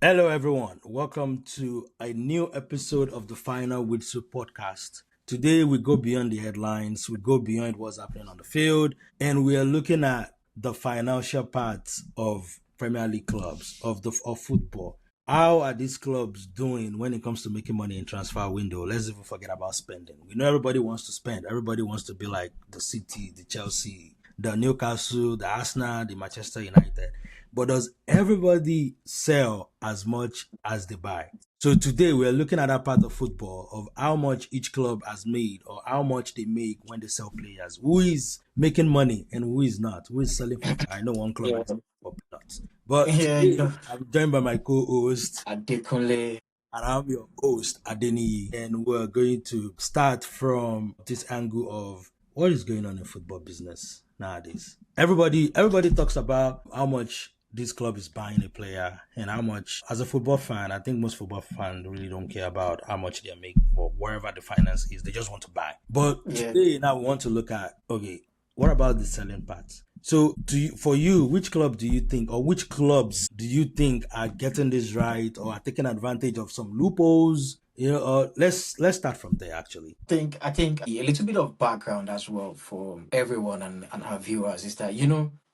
Hello, everyone. Welcome to a new episode of the Final with Soup podcast. Today, we go beyond the headlines, we go beyond what's happening on the field, and we are looking at the financial parts of Premier League clubs, of football. How are these clubs doing when it comes to making money in transfer window? Let's even forget about spending. We know everybody wants to spend. Everybody wants to be like the City, the Chelsea, the Newcastle, the Arsenal, the Manchester United. But does everybody sell as much as they buy? So today we're looking at that part of football of how much each club has made or how much they make when they sell players. Who is making money and who is not? Who is selling for? I know one club Yeah, is for peanuts. But yeah, today I'm joined by my co-host Adekunle. and I'm your host Adeni, and we're going to start from this angle of what is going on in football business nowadays. Everybody talks about how much this club is buying a player and how much. As a football fan, I think most football fans really don't care about how much they make or wherever the finance is. They just want to buy. But Yeah, today now we want to look at, okay, what about the selling part? So, for you, which club do you think, or which clubs do you think are getting this right, or are taking advantage of some loopholes? Let's start from there. Actually, I think a little bit of background as well for everyone and our viewers is that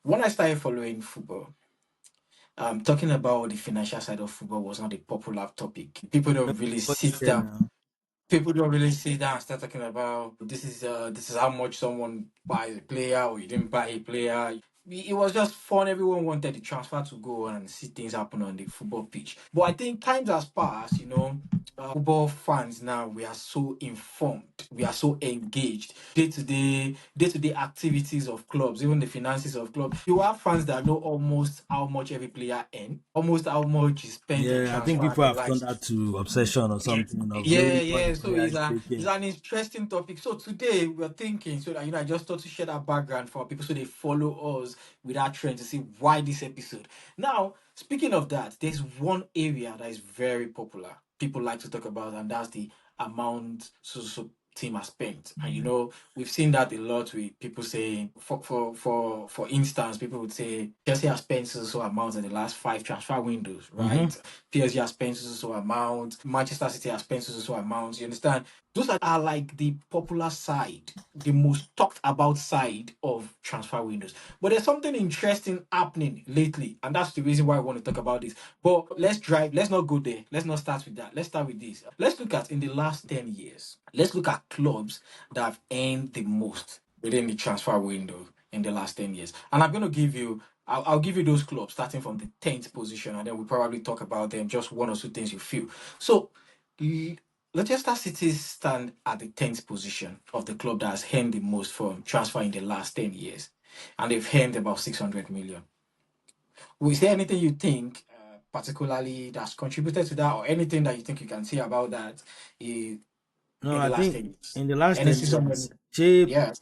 when I started following football, talking about the financial side of football was not a popular topic. People don't really sit down and start talking about this is how much someone buys a player or you didn't buy a player. It was just fun. Everyone wanted the transfer to go on and see things happen on the football pitch. But I think times has passed, football fans now, we are so informed, we are so engaged. Day to day activities of clubs, even the finances of clubs. You have fans that know almost how much every player earns, almost how much is spent on yeah, I think transfer people and the have turned likes. that to obsession or Yeah, something of yeah, knowing what the yeah. So player it's is it's taking. an interesting topic. So today we're thinking so that I just thought to share that background for people so they follow us with that trend to see why this episode. Now, speaking of that, there's one area that is very popular. People like to talk about, and that's the amount so team has spent. And we've seen that a lot with people saying, for instance, people would say Chelsea has spent so amount in the last five transfer windows, Mm-hmm. right? PSG has spent so amount, Manchester City has spent so amount. You understand? Those are like the popular side, the most talked about side of transfer windows. But there's something interesting happening lately, and that's the reason why I want to talk about this. But let's not go there. Let's not start with that. Let's start with this. Let's look at in the last 10 years. Let's look at clubs that have earned the most within the transfer window in the last 10 years. And I'm going to give you I'll give you those clubs starting from the 10th position, and then we'll probably talk about them, just one or two things you feel. So, l- Leicester City stand at the 10th position of the club that has earned the most from transfer in the last 10 years, and they've earned about 600 million. Is there anything you think, particularly, that's contributed to that, or anything that you think you can say about that in, No, in the I last think 10 years? in the last Any 10 years, 600? Yeah.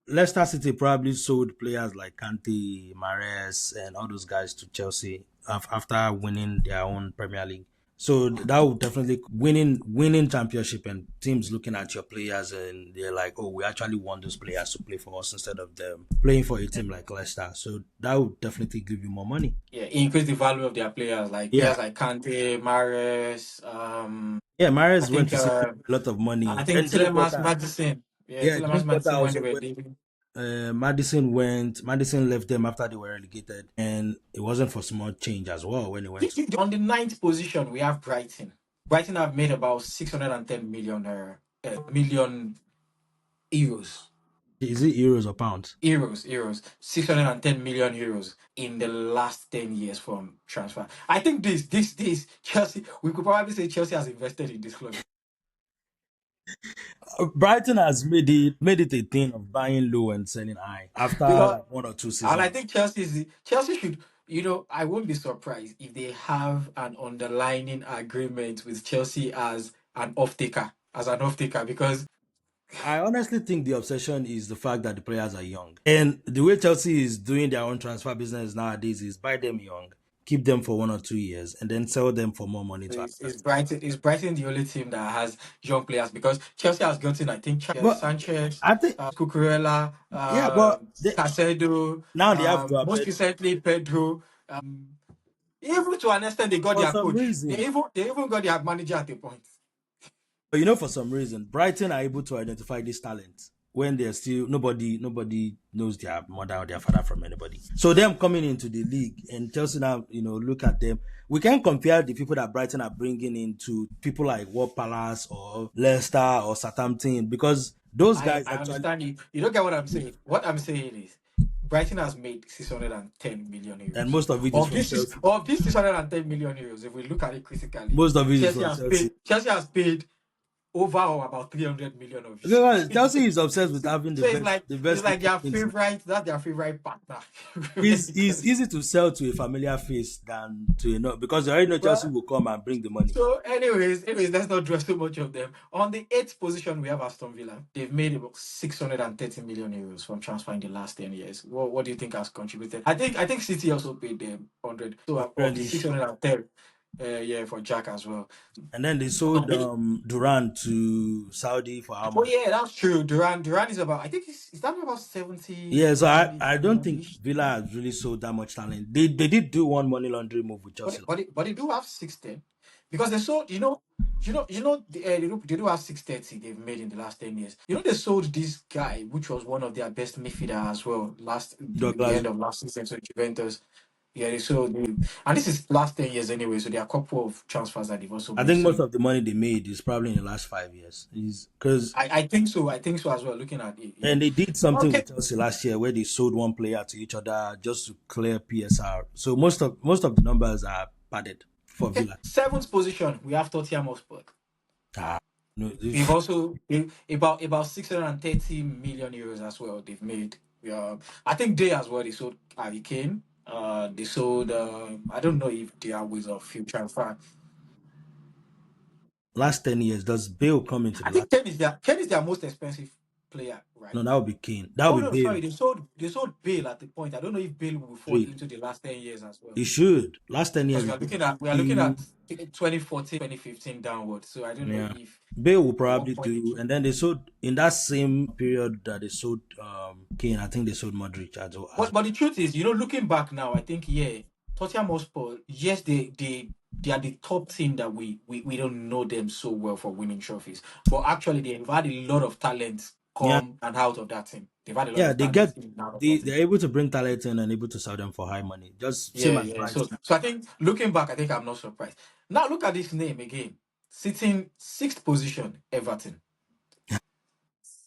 Leicester City probably sold players like Kante, Mares, and all those guys to Chelsea after winning their own Premier League. So that would definitely winning championship and teams looking at your players and they're like, oh, we actually want those players to play for us instead of them playing for a team like Leicester. So that would definitely give you more money. Yeah, increase the value of their players, like Yeah, players like Kante, Mares. yeah. I Mares went think to City uh, for a lot of I money, think and Joe Tilemas Porter. Madison. Yeah, Yeah, Joe Tilemas Porter Madison when they also were went. leaving. Madison went. Madison left them after they were relegated, and it wasn't for small change as well when he went to. On the ninth position, we have Brighton. Brighton have made about 610 million million euros. Is it euros or pounds? Euros, 610 million euros in the last 10 years from transfer. I think this Chelsea, we could probably say Chelsea has invested in this club. Brighton has made it a thing of buying low and selling high after Because like 1 or 2 And I seasons. think Chelsea should, I won't be surprised if they have an underlining agreement with Chelsea as an off taker, because I honestly think the obsession is the fact that the players are young, and the way Chelsea is doing their own transfer business nowadays is buy them young, keep them for 1 or 2 years, and then sell them for more money to another team. is Brighton the only team that has young players? Because Chelsea has gotten, I think, But Sanchez, I think, Cucurella, yeah, but Casedo, now they have Joao most Pedro. recently Pedro. Even to an extent, they got For their some coach. reason, They even got their manager at a point. but for some reason, Brighton are able to identify this talent when they're still nobody knows their mother or their father from anybody. So them coming into the league and Chelsea now, look at them. We can't compare the people that Brighton are bringing into people like Ward Palace or Leicester or Southampton because those guys I actually, understand you. You don't get what I'm saying. What I'm saying is Brighton has made 610 million and euros. most of it is from Chelsea. Of this 610 million euros, if we look at it critically, Most of it is from Chelsea. Chelsea has paid over or about 300 million of Because it. Chelsea is obsessed with having So the it's best like people their in the favorite. That's their favorite partner. it's easy to sell to a familiar face than to because they already know Chelsea Well, will come and bring the money. so anyways, let's not draw too much of them. On the eighth position, we have Aston Villa. They've made about 630 million euros from transfer in the last 10 years. What do you think has contributed? I think City also paid them 100. So of the Really. 610, yeah, for Jack as well. And then they sold Duran to Saudi for how Oh much? yeah, that's true. Duran is about. I think is that about 70 Yeah, so I, 70 I don't million think ish. Villa has really sold that much talent. They did do one money laundering move with Chelsea. But they do have 610 because they sold. They do have 630 they've made in the last 10 years. They sold this guy, which was one of their best midfielder as well. The Douglas. end of last season to Juventus. Yeah, they sold him, and this is last 10 years anyway. So there are a couple of transfers that they've also I made. think most So of the money they made is probably in the last 5 years. Is because I think so. I think so as well. Looking at it, yeah. and they did something Okay. with Chelsea last year where they sold one player to each other just to clear PSR. So most of the numbers are padded for Okay. Villa. Seventh position, we have Tottenham Hotspur. Ah, no, They've also about 630 million euros as well. They've made. I think they as well. They sold Harry Kane. They sold. I don't know if they are with a few transfer. last 10 years. Does Bale come into I the last? think Kane is their most expensive player, right? No, that would be Kane. That Oh would no, be sorry. Bale. They sold Bale at the point. I don't know if Bale will fall Three. into the last 10 years as well. He should. Last 10 years, Because he we are looking at did. 2014, 2015 downwards. So I don't know Yeah. if Bale will at one probably point do. And then they sold in that same period that they sold Kane. I think they sold Modric as well. But the truth is, looking back now, I think Tottenham Hotspur, yes, they are the top team that we don't know them so well for winning trophies. But actually they've had a lot of talent Yeah. come and out of that team. They've had a lot Yeah, of they talent get in and out of that team. they're able to bring talent in and able to sell them for high money. Just same Yeah, as yeah. So Brighton. so I think looking back, I think I'm not surprised. Now look at this name again. Sitting sixth position, Everton.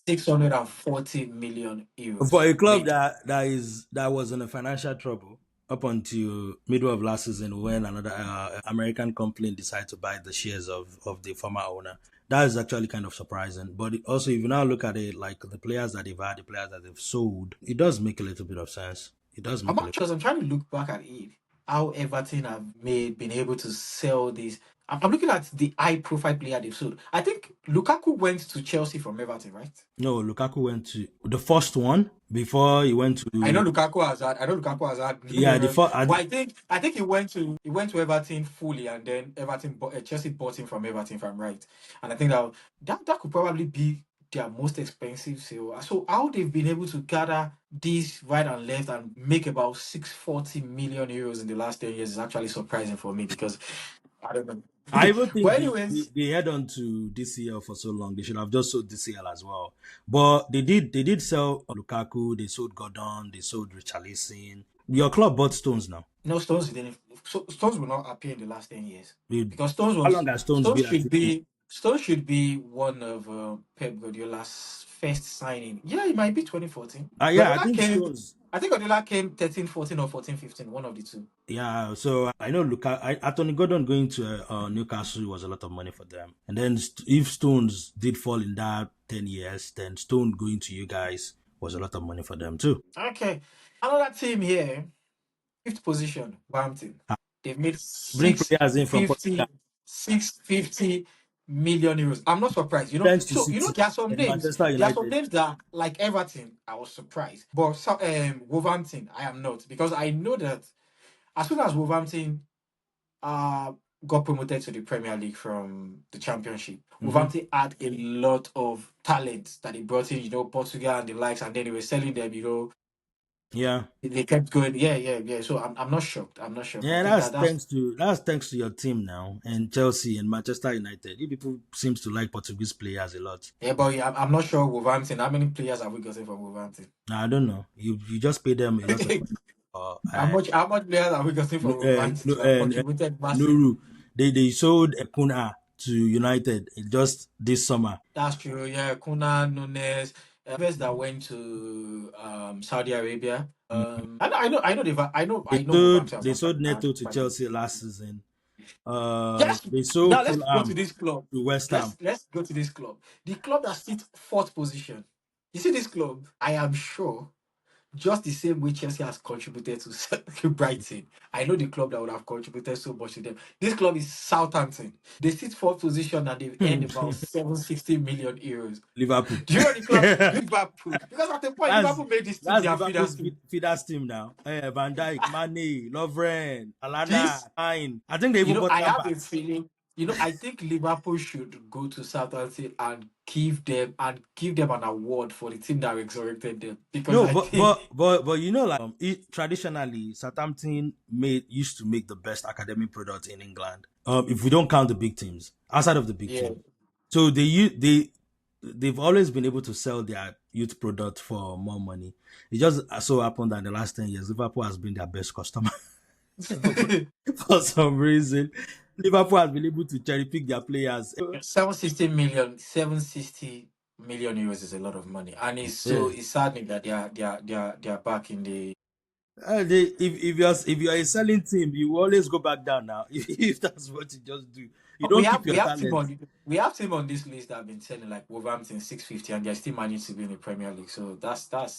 640 million For euros a club made. that was in a financial trouble up until middle of last season when another American company decided to buy the shares of the former owner. That is actually kind of surprising. But also, if you now look at it, like the players that they've had, the players that they've sold, it does make a little bit of sense. It does make a little. I'm trying to look back at it, how Everton have been able to sell this. I'm looking at the high profile player they've sold. I think Lukaku went to Chelsea from Everton, right? No, Lukaku went to the first one before he went to I know Lukaku has had yeah the numerous, first. but I think he went to Everton fully, and then Chelsea bought him from Everton, if I'm right. And I think that could probably be their most expensive sale. So how they've been able to gather this right and left and make about 640 million euros in the last 10 years is actually surprising for me because I don't know. I even But think anyways, they head on to DCL for so long. They should have just sold DCL as well. But they did sell Lukaku, they sold Gordon, they sold Richarlison. Your club bought Stones now. no, Stones didn't. Stones will not appear in the last 10 years because How long has Stones been at it? Stones should be one of Pep Guardiola's first signing. Yeah, it might be 2014. Yeah, I Guardiola think came. Stones. I think Guardiola came 13, 14 or 14, 15. One of the two. Yeah, so I know Anthony Gordon going to Newcastle was a lot of money for them. And then if Stones did fall in that 10 years, then Stone going to you guys was a lot of money for them too. Okay, another team here, fifth position, Wolverhampton. Ah, They've made bring six players in from Portugal. fifty 650 million euros. I'm not surprised. Thanks to So City there are some and names. Manchester There are some United. names that, like Everton, I was surprised. But Wolverhampton, I am not, because I know that as soon as Wolverhampton uh got promoted to the Premier League from the Championship, Mhm. Wolverhampton had a lot of talent that he brought in, Portugal and the likes, and then they were selling them, Yeah. They kept going. Yeah, yeah, yeah. So I'm not shocked. I'm not shocked. I Yeah, think that's that's thanks to your team now and Chelsea and Manchester United. You people seems to like Portuguese players a lot. yeah, but yeah, I'm not sure Wolverhampton. How many players have we gotten from Wolverhampton? Now, I don't know. You just pay them a lot of money. How much players have we gotten from Wolverhampton No, to have contributed massive? Nuru, they sold Kuna to United just this summer. That's true. Yeah, Kuna, Nunes, players that went to Saudi Arabia. Mm. I know Wolverhampton has They not sold signed Neto to quite a Chelsea last season. Yes. They Now sold let's go to Fulham this club. to West Ham. Let's go to this club. The club that sits fourth position. You see this club? I am sure just the same way Chelsea has contributed to Brighton. I know the club that would have contributed so much to them. This club is Southampton. They sit fourth position and they've earned about 760 million euros. Liverpool. Do you know the club? Liverpool. Because at the point That's Liverpool made this team that's their feeders Liverpool's team. feeders team now. Van Dijk, Mane, Lovren, Alana, This Fine. I think they even bought I have a Lampard. feeling. I think Liverpool should go to Southampton and give them an award for the team that resurrected them because No, I think but like traditionally, Southampton made used to make the best academic product in England. If we don't count the big teams, outside of the big yeah. team, so they've always been able to sell their youth product for more money. It just so happened that in the last 10 years, Liverpool has been their best customer for some reason. Liverpool has been able to cherry pick their players. 760 million euros is a lot of money, and Yeah. it's saddening that they are back in the. If you're a selling team, you always go back down now. If that's what you just do, you Oh, we don't keep have your we have team talent. on we have team on this list that have been selling like Wolverhampton 650, and they're still managed to be in the Premier League. So that's good.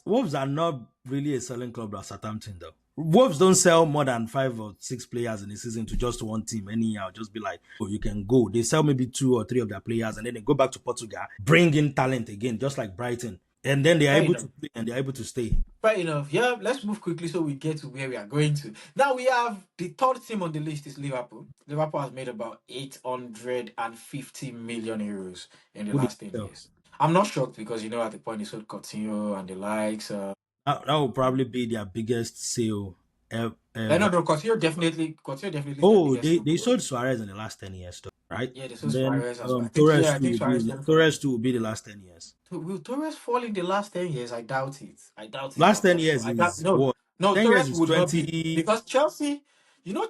Wolves are not really a selling club like Southampton though. Wolves don't sell more than 5 or 6 players in a season to just one team. Anyhow, just be like, oh, you can go. They sell maybe 2 or 3 of their players and then they go back to Portugal, bring in talent again, just like Brighton. And then they are Fair able enough. to play and they're able to stay. Fair enough. Yeah, let's move quickly so we get to where we are going to. Now we have the third team on the list is Liverpool. Liverpool has made about 850 million euros in the Who did last 10 they sell? years. I'm not shocked because at the point they sold Coutinho and the likes. That will probably be their biggest sale No, ever. no, Coutinho is their Oh, biggest they sale. sold Suarez in the last 10 years, though, right? Yeah, they sold And then Suarez as well. I think Suarez went for. Torres too will be the last 10 years. Will Torres fall in the last 10 years? I doubt it. I doubt it. Last I'm ten not sure. years I doubt is no, what? no. 10 years Torres is would not be 20. because Chelsea.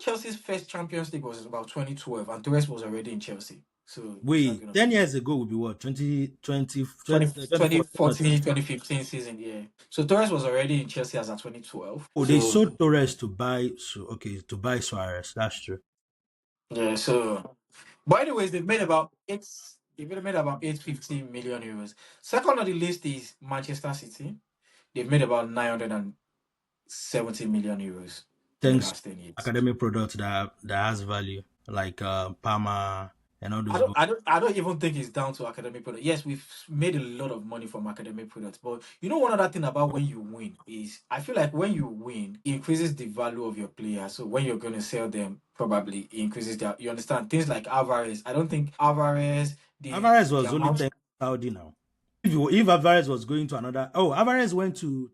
Chelsea's first Champions League was about 2012, and Torres was already in Chelsea. So it's not Wait, gonna 10 years ago would be what? 2020, 20 twenty 2014 or fourteen 2015. 2015 season. Yeah. So Torres was already in Chelsea as at 2012. Oh, they So sold Torres to buy. So okay, to buy Suarez. That's true. yeah. So, but anyways, they've made about eight. They've made about 850 million euros. Second on the list is Manchester City. They've made about 970 million euros in the Thanks to last 10 years. academic product that has value, like Parma and all I those. don't, I don't, I don't even think it's down to academic product. Yes, we've made a lot of money from academic products, but one other thing about when you win is I feel like when you win, it increases the value of your players. So when you're going to sell them, probably it increases their. You understand things like Alvarez. I don't think Alvarez Alvarez the was only amount. 10 Saudi now. If Alvarez was going to another, Alvarez went to.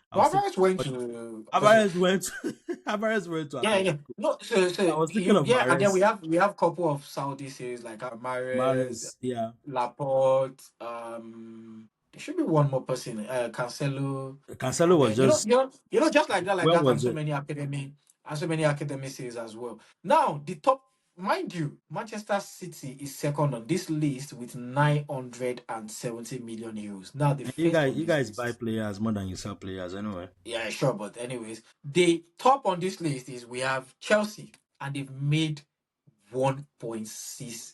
I Well, was thinking. Alvarez went to because Alvarez went. Alvarez went to yeah, Atletico. yeah. No, I was thinking of yeah, and then we Mares. have a couple of Saudi series like Mahrez, Mares, yeah. Laporte. There should be one more person, Cancelo, Cancelo and was then just. just like When that, was it? and so many academy series as well. Now the top, mind you, Manchester City is second on this list with 970 million euros. Now the first on You this guys buy list. players more than you sell players anyway. Yeah, sure. But anyways, the top on this list is we have Chelsea, and they've made 1.6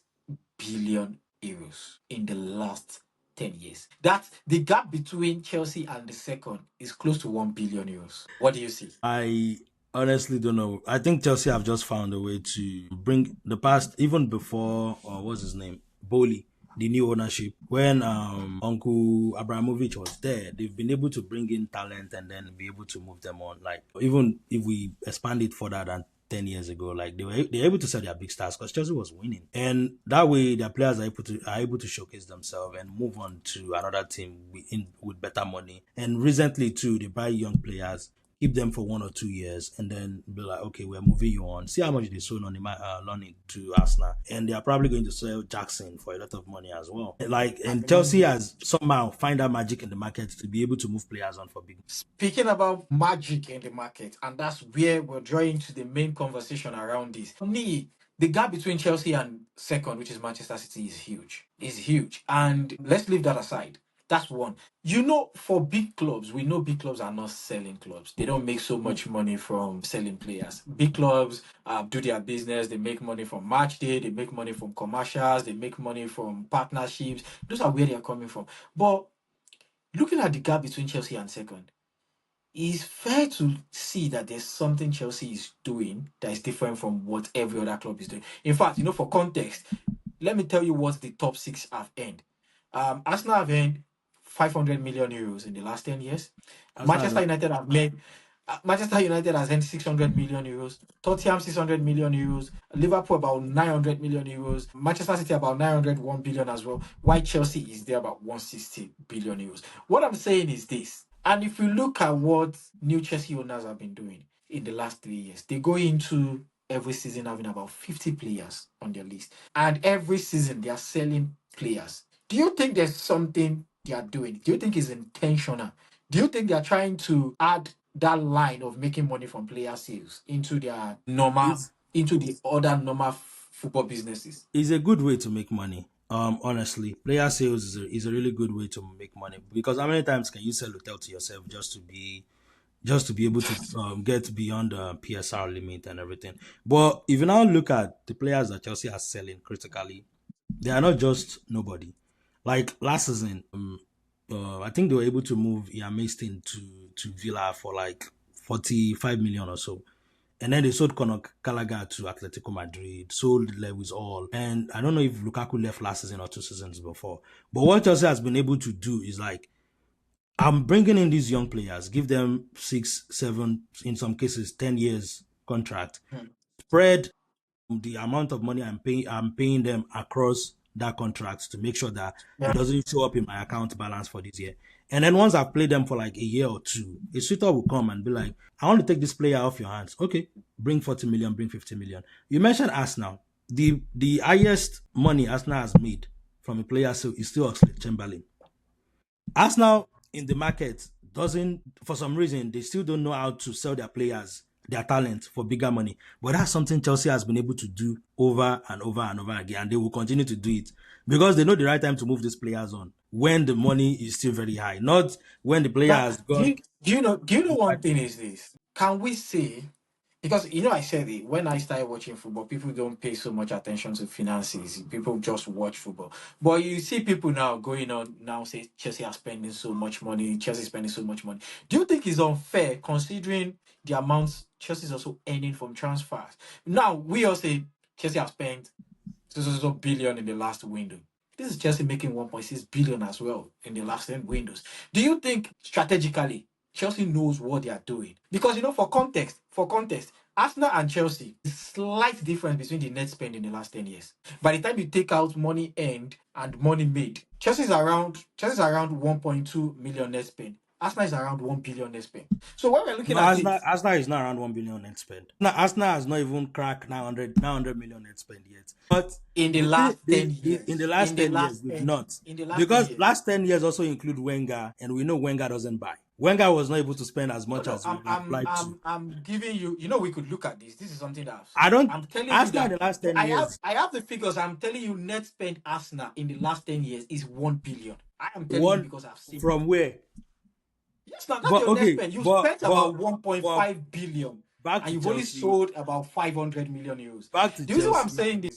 billion euros in the last 10 years. That the gap between Chelsea and the second is close to 1 billion euros. What do you see? I honestly don't know. I think Chelsea have just found a way to bring the past, even before, or what's his name, Bowley, the new ownership. When Uncle Abramovich was there, they've been able to bring in talent and then be able to move them on. Like even if we expand it further than 10 years ago. Like they were able to sell their big stars because Chelsea was winning, and that way their players are able to showcase themselves and move on to another team with better money. And recently too, they buy young players, keep them for 1 or 2 years, and then be like, okay, we're moving you on. See how much they sold on the loaning to Arsenal, and they are probably going to sell Jackson for a lot of money as well. Like, I and Chelsea mean, has somehow find that magic in the market to be able to move players on for big. speaking about magic in the market, and that's where we're drawing to the main conversation around this. For me, the gap between Chelsea and second, which is Manchester City, is huge. Is huge. And let's leave that aside. That's one. For big clubs, we know big clubs are not selling clubs. They don't make so much money from selling players. Big clubs do their business. They make money from match day. They make money from commercials. They make money from partnerships. Those are where they are coming from. But looking at the gap between Chelsea and second, it's fair to see that there's something Chelsea is doing that is different from what every other club is doing. In fact, for context, let me tell you what the top six have earned. Arsenal have earned 500 million euros in the last 10 years. Arsenal has Manchester not. United have made Manchester United has earned 600 million euros, Tottenham 600 million euros, Liverpool about 900 million euros, Manchester City about 901 billion as well, while Chelsea is there about 160 billion euros. What I'm saying is this, and if you look at what new Chelsea owners have been doing in the last 3 years, they go into every season having about 50 players on their list, and every season they are selling players. Do you think there's something they are doing? Do you think it's intentional? Do you think they are trying to add that line of making money from player sales into their normal, It's into the other normal football businesses? it's a good way to make money. Honestly, player sales is a really good way to make money because how many times can you sell hotel to yourself just to be able to get beyond the PSR limit and everything? But if you now look at the players that Chelsea are selling critically, they are not just nobody. Like last season, I think they were able to move Ian Maston to Villa for like 45 million or so. And then they sold Conor Gallagher to Atletico Madrid, sold Lewis Hall. And I don't know if Lukaku left last season or 2 seasons before. But what Chelsea has been able to do is like, I'm bringing in these young players, give them 6, 7, in some cases, 10 years contract, Hmm. spread the amount of money I'm paying them across that contract to make sure that it Yeah. doesn't show up in my account balance for this year. And then once I've played them for like a year or two, a suitor will come and be like, I want to take this player off your hands. Okay, bring 40 million, bring 50 million. You mentioned Arsenal. The highest money Arsenal has made from a player sale is still Oxlade Chamberlain. Arsenal in the market doesn't, for some reason, they still don't know how to sell their players, their talent for bigger money. But that's something Chelsea has been able to do over and over and over again, and they will continue to do it because they know the right time to move these players on when the money is still very high, not when the player Now, has do gone. you, do you know one thing is this? Can we say, because I said it when I started watching football, people don't pay so much attention to finances. People just watch football. But you see people now going on now say Chelsea are spending so much money, Chelsea is spending so much money. Do you think it's unfair considering the amounts Chelsea is also earning from transfers? Now we all say Chelsea have spent so billion in the last window. This is Chelsea making 1.6 billion as well in the last 10 windows. Do you think strategically Chelsea knows what they are doing? Because for context, Arsenal and Chelsea, the slight difference between the net spend in the last 10 years. By the time you take out money earned and money made, Chelsea's around 1.2 million net spend. Arsenal is around 1 billion net spend. So when we're looking No, at it, Arsenal is not around 1 billion net spend. No, Arsenal has not even cracked 900 million net spend yet. But in the the thing, last 10 in the years, last 10 years, we've not. in the last 10 Because years, last 10 years also include Wenger, and we know Wenger doesn't buy. Wenger was not able to spend as no, much no, as we I'm, would I'm, like to. I'm, I'm giving you. We could look at this. This is something that I don't. I'm telling you Arsenal in that the last 10 years, I have the figures. I'm telling you, net spend Arsenal in the last 10 years is 1 billion. I am telling you one because I've seen it. from where? Yes, now that's But your net okay, spend. You've but spent but about but 1.5 billion, back and to you've only Chelsea. sold about 500 million euros. Back to The reason why I'm Chelsea.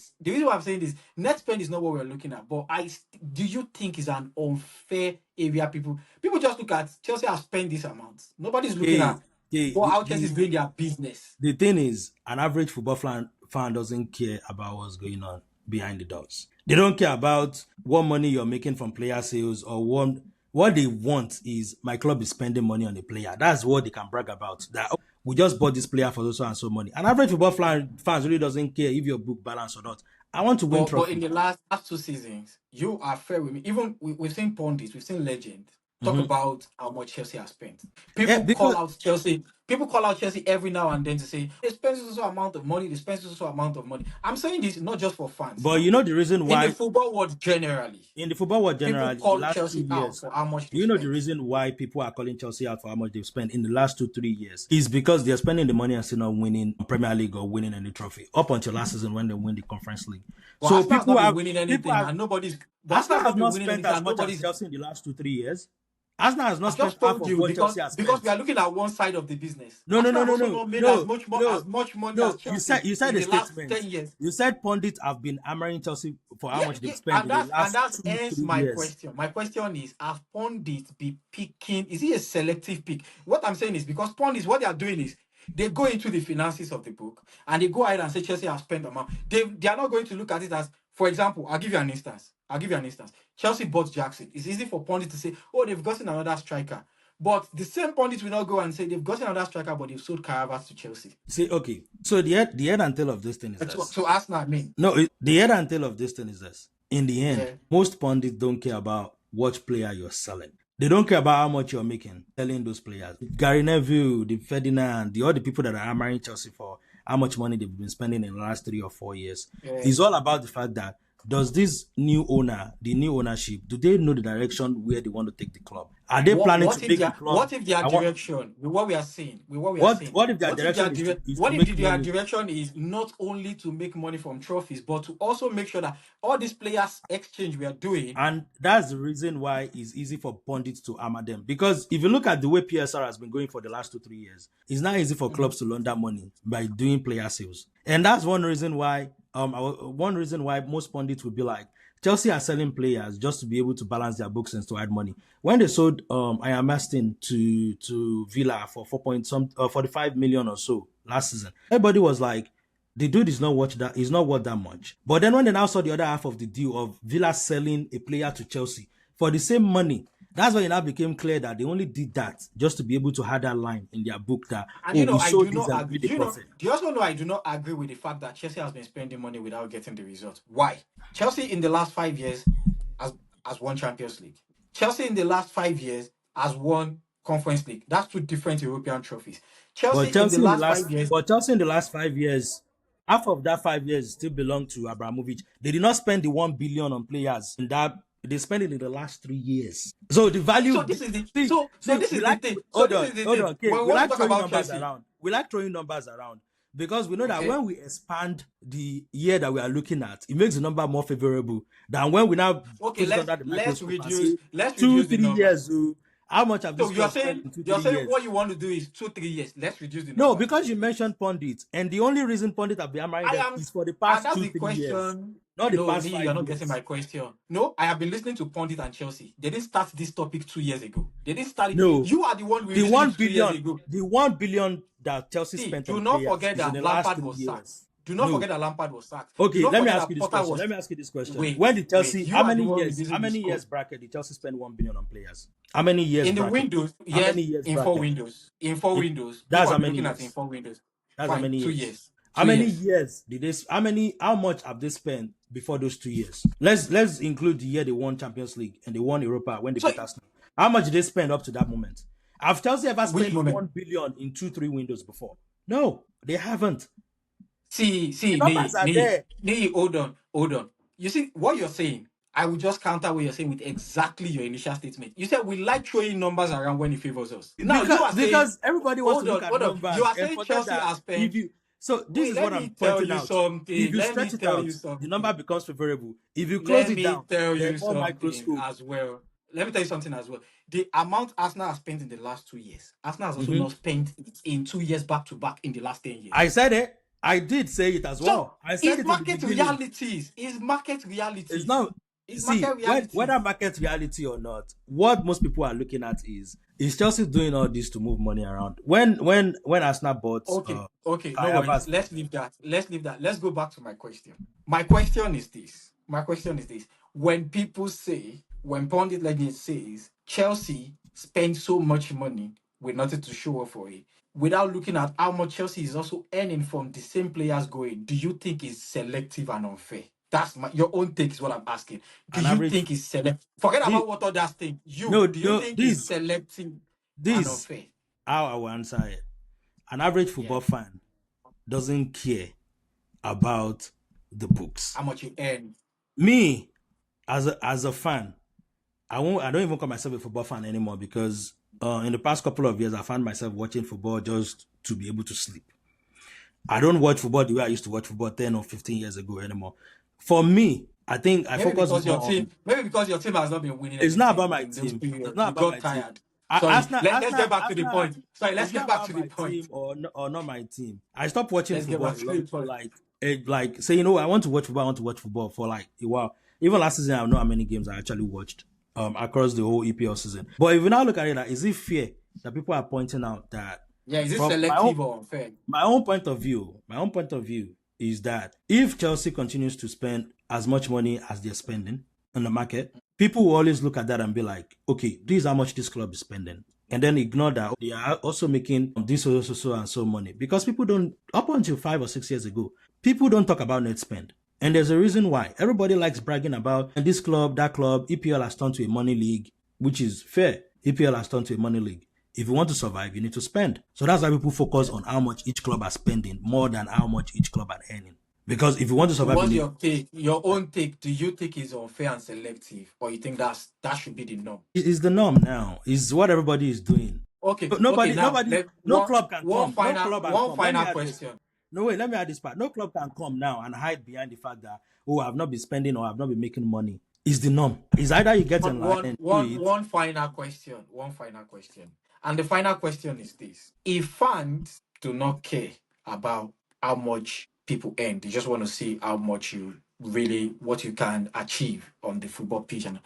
saying this, net spend is not what we're looking at. But do you think is an unfair area? People just look at Chelsea have spent this amount. Nobody's looking Okay, at okay. how Chelsea is The doing their business. the thing is, an average football fan doesn't care about what's going on behind the doors. They don't care about what money you're making from player sales or what they want is my club is spending money on a player. That's what they can brag about. That we just bought this player for so and so money. An average football fans really doesn't care if your book balance or not. I want to win But in trophy. the last 2 seasons, you are fair with me. Even we've seen pundits, we've seen legends talk Mhm. about how much Chelsea has spent. Yeah, People call because out Chelsea. People call out Chelsea every now and then to say they spend so amount of money. They spend so amount of money. I'm saying this not just for fans but now. you know the reason In the why football world generally, in the football world people generally, the call last two Chelsea out years, for how much do they you know the spent. reason why people are calling Chelsea out for how much they've spent in the last 2, 3 years? Is because they're spending the money and still not winning Premier League or winning any trophy up until last season when they win the Conference League. But So Arsenal has not been winning people anything, have and nobody's. But Arsenal Arsenal has has not been not winning spent anything, as and much as nobody's. Chelsea in the last 2, 3 years. Arsenal has not I've spent just half told of you what because Chelsea has because we spent. are looking at one side of the business. No, no, Arsenal no, have no, also no, not made no, as no, much money as no. You said Chelsea a in the last statement. 10 years. You said pundits have been hammering Chelsea for how Yeah, much yeah, they've spent and in the that's last that's two, hence three my years. question. My question is: have pundits be picking? Is it a selective pick? What I'm saying is because pundits, what they are doing is they go into the finances of the book and they go ahead and say Chelsea has spent amount. They are not going to look at it as, for example, I'll give you an instance. Chelsea bought Jackson. It's easy for pundits to say, oh, they've gotten another striker. But the same pundits will not go and say they've gotten another striker, but they've sold Caravas to Chelsea. See, okay. So the head and tail of this thing is So, this. so Arsenal, I mean, No, the head and tail of this thing is this. In the end, yeah. most pundits don't care about what player you're selling. They don't care about how much you're making selling those players. Gary Neville, the Ferdinand, all the people that are hammering Chelsea for how much money they've been spending in the last 3 or 4 years. Yeah. It's all about the fact that does this new owner, the new ownership, do they know the direction where they want to take the club? Are they planning to make the club? What if their I want direction with what we are seeing what if their direction is to what if make their money? direction is not only to make money from trophies but to also make sure that all these players exchange we are doing. And that's the reason why it's easy for pundits to hammer them. Because if you look at the way PSR has been going for the last 2, 3 years, it's not easy for Mhm. clubs to launder money by doing player sales. And that's one reason why most pundits would be like, Chelsea are selling players just to be able to balance their books and to add money. When they sold Ian Maston to Villa for 45 million or so last season, everybody was like, the dude is not worth that much. But then when they now saw the other half of the deal of Villa selling a player to Chelsea for the same money, that's when it now became clear that they only did that just to be able to have that line in their book that, And oh, you know, we I do sold this not and we agree. made the profit. Do you also know I do not agree with the fact that Chelsea has been spending money without getting the result? Why? Chelsea in the last 5 years has has won Champions League. Chelsea in the last 5 years has won Conference League. That's two different European trophies. Chelsea in the last 5 years. But Chelsea in the last 5 years, half of that 5 years still belong to Abramovich. They did not spend the 1 billion on players in that. They spent it in the last 3 years. So the So value. this is the See, so this we is the like. thing. So Hold this on, is the hold thing. on. Okay, When we we want to like talk throwing about numbers Chelsea, around. We like throwing numbers around because we know that okay. when we expand the year that we are looking at, it makes the number more favorable than when we now Okay, put it under the let's microscope and reduce say let's two, reduce the three numbers. years. Oh, how much have So this club spent in two, you're three saying years? what you want to do is 2 3 years. Let's reduce the No, numbers to because two you three years. mentioned pundits, and the only reason pundits have been hammering I them am, is for the and past that's two, the 3 years, question. not the No, past Lee, you're five not getting years. my question. No, I have been listening to Pundit and Chelsea. They didn't start this topic 2 years ago. They didn't start it. No, You are the one we the listened one to 2 years billion, ago. the 1 billion that Chelsea See, spent do on not players forget is in that the last Lampard three was sacked. years. Do not No. forget that Lampard was sacked. Do Okay, not let me forget ask you that this Potter question. was. Let me ask you this question. Wait, When did wait. Chelsea, You are the one how reducing the many scope. years bracket did Chelsea spend 1 billion on players? How many years In the bracket? windows, How yes, many years in four bracket? windows. In four It, windows. that's People how have been many looking at in years? 4 windows. That's how Fine, many two years? years. How Two many years. years did they? How much have they spent before those 2 years? Let's include the year they won Champions League and they won Europa when they So beat Arsenal. How much did they spend up to that moment? Have Chelsea ever which spent moment? 1 billion in 2, 3 windows before? No, they haven't. The See, numbers are there. Hold on. You see what you're saying. I will just counter what you're saying with exactly your initial statement. You said we like throwing numbers around when it favors us. Now you are saying, Because everybody wants to look at hold on. You numbers are and saying forget Chelsea that has if spent. you so this Wait, is what let I'm me tell pointing you out. If something. you Let me stretch it tell out, you the number something. becomes favorable. If you close Let it me down, tell they're you more something microscope. as well. Let me tell you something as well. The amount Arsenal has spent in the last 2 years, Arsenal has also Mhm. not spent in 2 years back to back in the last 10 I years. said it. I did say it as So well. I said it's it in the market beginning. realities. It's market It's realities. not. It's See, market whether realities. market reality or not, what most people are looking at is Chelsea doing all this to move money around. When Arsenal bought Okay, Kai no worries. Havertz, Let's leave that. Let's leave that. Let's go back to my question. My question is this. When people say, when Pundit Legend says Chelsea spend so much money with nothing to show up for it, without looking at how much Chelsea is also earning from the same players going, do you think is selective and unfair? That's your own take is what I'm asking. Do An you average think it's selective? Forget this, about what others think. no, Do you no, think it's this selective and this unfair? how I will answer it. An average Yeah. football fan doesn't care about the books. How much you earn? Me, as a fan, I don't even call myself a football fan anymore because in the past couple of years I found myself watching football just to be able to sleep. I don't watch football the way I used to watch football 10 or 15 years ago anymore. For me, I think I Maybe focus because your more on. team, maybe because your team has not been winning It's not anything about my in those team. It's periods. not You about got my team. tired. Sorry. Let's get back to the point. Sorry, let's It's get not back to about the my point. team or not my team. I stopped watching Let's get football back a to long the time. point. Like say, I want to watch football. I want to watch football for like a while. Even last season, I don't know how many games I actually watched across the whole EPL season. But if you now look at it, is it fair that people are pointing out that Yeah, is it from selective or unfair? my own point of view is that if Chelsea continues to spend as much money as they're spending on the market, people will always look at that and be like, okay, this is how much this club is spending. And then ignore that they are also making this so and so money. Because people don't, up until 5 or 6 years ago, people don't talk about net spend. And there's a reason why. Everybody likes bragging about this club, that club. EPL has turned to a money league, which is fair. EPL has turned to a money league. If you want to survive, you need to spend. So that's why people focus on how much each club are spending more than how much each club are earning. Because if you want to So survive, what's your take? Your own take? Do you think it's unfair and selective, or you think that should be the norm? it's the norm now. It's what everybody is doing. Okay, okay. Now Nobody, let no club can one come. No final club can one come. Let me final add this. question. No, wait, let me add this part. No club can come now and hide behind the fact that, oh, I've not been spending or I've not been making money. It's the norm. It's either you get in line and do it. One final question. One final question. And the final question is this: if fans do not care about how much people earn, they just want to see how much what you can achieve on the football pitch. And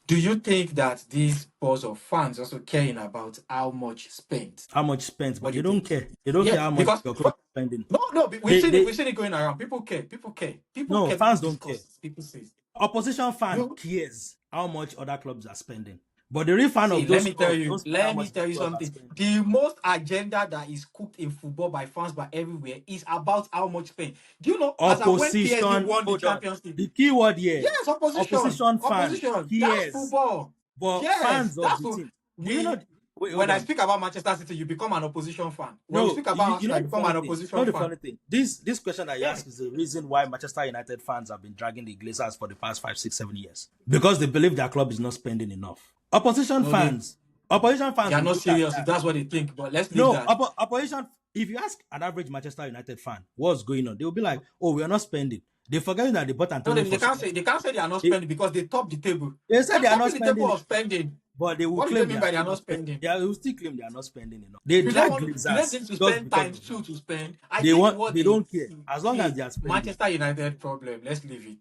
do you think that these balls of fans also caring about how much spent? How much spent, What but do they you don't think? care. They don't Yeah, care how much because your club is spending. no, we've seen it going around. People care. People care. People No, care. fans People don't care. discuss. People say. Opposition fan You cares how much other clubs are spending. But the real fan see, of those clubs don't care how let me much tell the you club are something. spending. The most agenda that is cooked in football by fans by everywhere is about how much spend. Do you know as at when PSG Opposition, won the hold on. Champions League? The key word here, Yes, opposition. opposition fan Opposition. That's cares. football. But Yes, fans of that's the what team, do you know? we Wait, hold when I on. speak about Manchester City, you become an opposition fan. When we No, speak about you Arsenal, know you the become funny an thing. You opposition know the fan. funny thing. This question that you Yeah. ask is the reason why Manchester United fans have been dragging the Glazers for the past 5, 6, 7 years because they believe their club is not spending enough. Opposition No, fans, they are will not look at serious if that. that's what they think. But let's leave No, that. opposition. If you ask an average Manchester United fan what's going on, they will be like, "Oh, we are not spending." They forget that they bought No, Antonio for so much. they can't say they are not They, spending because they top the table. they They said are they are not topping the table spending, of spending. but they will What do they claim they mean are by they are still not not spending. spending? They will still claim they are not spending enough. They You don't drag want you let Glazers them to just spend because times of two that. to spend. I think what They they don't care as long as see they are spending. Manchester United problem. Let's leave it.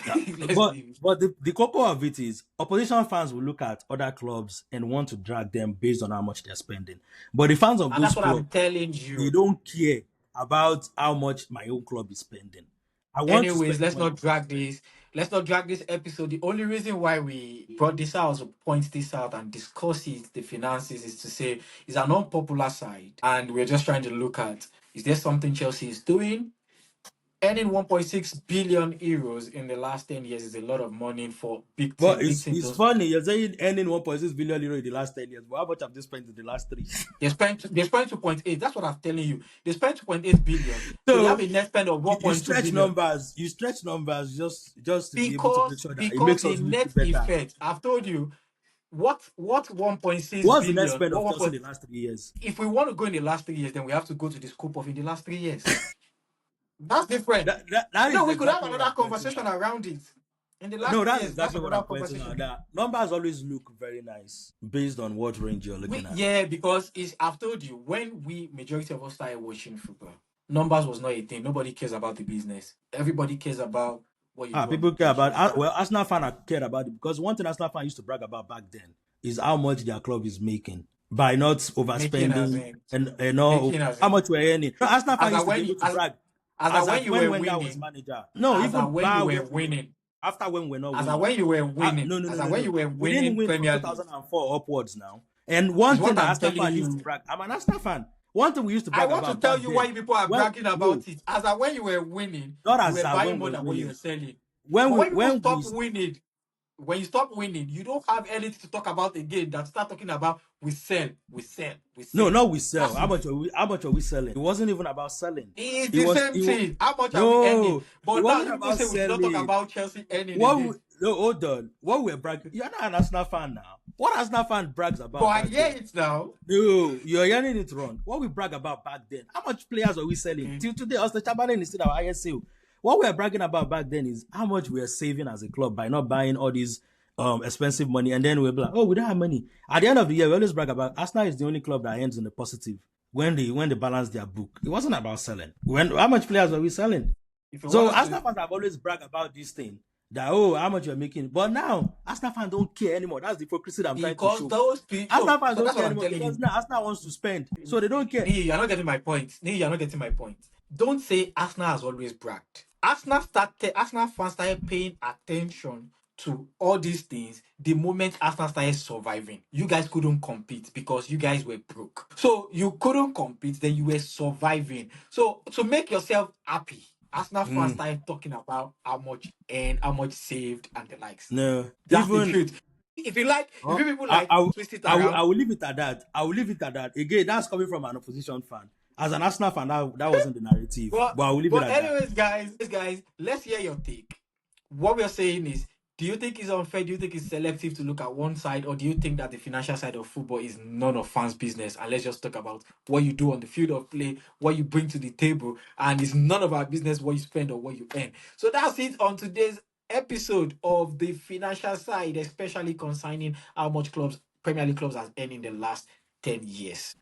Yeah. Let's leave it. But the cocoa of it is opposition fans will look at other clubs and want to drag them based on how much they're spending. But the fans of And those that's what I'm clubs, telling they you. don't care about how much my own club is spending. I want to Anyways, spend let's money. not drag this. Let's not drag this episode. The only reason why we brought this out, to point this out and discuss it, the finances, is to say it's an unpopular side, and we're just trying to look at is there something Chelsea is doing? Earning 1.6 billion euros in the last 10 years is a lot of money for big But team. Big team it's does funny, you're saying earning 1.6 billion euro in the last 10 years, but how much have they spent in the last 3? they spent 2.8. That's what I'm telling you. They spent 2.8 billion. So they have So a net spend of you 1.2 stretch billion. numbers, just to be able to make sure that it Because makes the us look net better. effect, I've told you, what 1.6 What's the net billion, spend of Chelsea in the last 3 years? if we want to go in the last 3 years, then we have to go to the scope of in the last 3 years. That's different. That No, is we could have exactly what another I'm pointing conversation out. around it. In the last No, three that's years, that's exactly what I'm another pointing out. conversation. That numbers always look very nice based on what range you're looking at. Yeah, because I've told you, when majority of us started watching football, numbers was not a thing. Nobody cares about the business. Everybody cares about what you do on the People care pitch. about well, Arsenal fan cared about it because one thing Arsenal fan used to brag about back then is how much their club is making by not Making as overspending in, and all making as how in, much we're earning. No, Arsenal fan as used a to be when able to brag as a as when at you when were Wenger was winning, manager. No, as a even when you were when winning, after when we're not as a winning. when you were winning, No, no, no, as no, a no, when no. you were We didn't winning win from Premier League. 2004 upwards now. And one Is thing what that I'm Arsenal telling fan used to you. brag. I'm an Arsenal fan. One thing we used to I brag want to about back tell you why then, you people are when bragging no, about it. As that when you were winning, not you as were when buying we more were than what you winning. were selling. When But we when people when we stop winning, when you stop winning, you don't have anything to talk about again. That start talking about we sell, we sell, we no, sell. no, we sell. That's it. How much are we selling? It wasn't even about selling. It's It the was same it was thing. How much are we earning? no, it But now wasn't you people about say we should not talk selling. about Chelsea earning What we, again. no, hold on. What we're bragging, you're not an Arsenal fan now. What Arsenal fan brags But about I back hear then? it now. No, you're hearing it wrong. What we brag about back then, how much players are we selling? Okay. Till today, Austin Chamberlain is still our highest sale. What we're bragging about back then is how much we are saving as a club by not buying all these expensive money, and then we're like, oh, we don't have money. At the end of the year, we always brag about Arsenal is the only club that ends in the positive when they balance their book. It wasn't about selling. How much players were we selling? If you want So us to, Arsenal fans have always brag about this thing that oh how much you're making, but now Arsenal fans don't care anymore. That's the hypocrisy that I'm trying to because show. those people, Arsenal fans so don't that's care what I'm anymore telling because you. now Arsenal wants to spend, so they don't care. Nee, you're not getting my point. Nee, you're not getting my point. Don't say Arsenal has always bragged. Arsenal fans started paying attention to all these things the moment Arsenal started surviving. You guys couldn't compete because you guys were broke. So you couldn't compete, then you were surviving. So to make yourself happy, Arsenal fans Mm, started talking about how much earned, how much saved, and the likes. no, That's the even truth. If you people I, like I, twist it I around, will leave it at that. I will leave it at that. Again, that's coming from an opposition fan. As an Arsenal fan, that wasn't the narrative, but but I will leave it at that. anyways, guys, let's hear your take. What we're saying is, do you think it's unfair? Do you think it's selective to look at one side, or do you think that the financial side of football is none of fans' business? And let's just talk about what you do on the field of play, what you bring to the table, and it's none of our business what you spend or what you earn. So that's it on today's episode of the financial side, especially concerning how much Premier League clubs has earned in the last 10 years.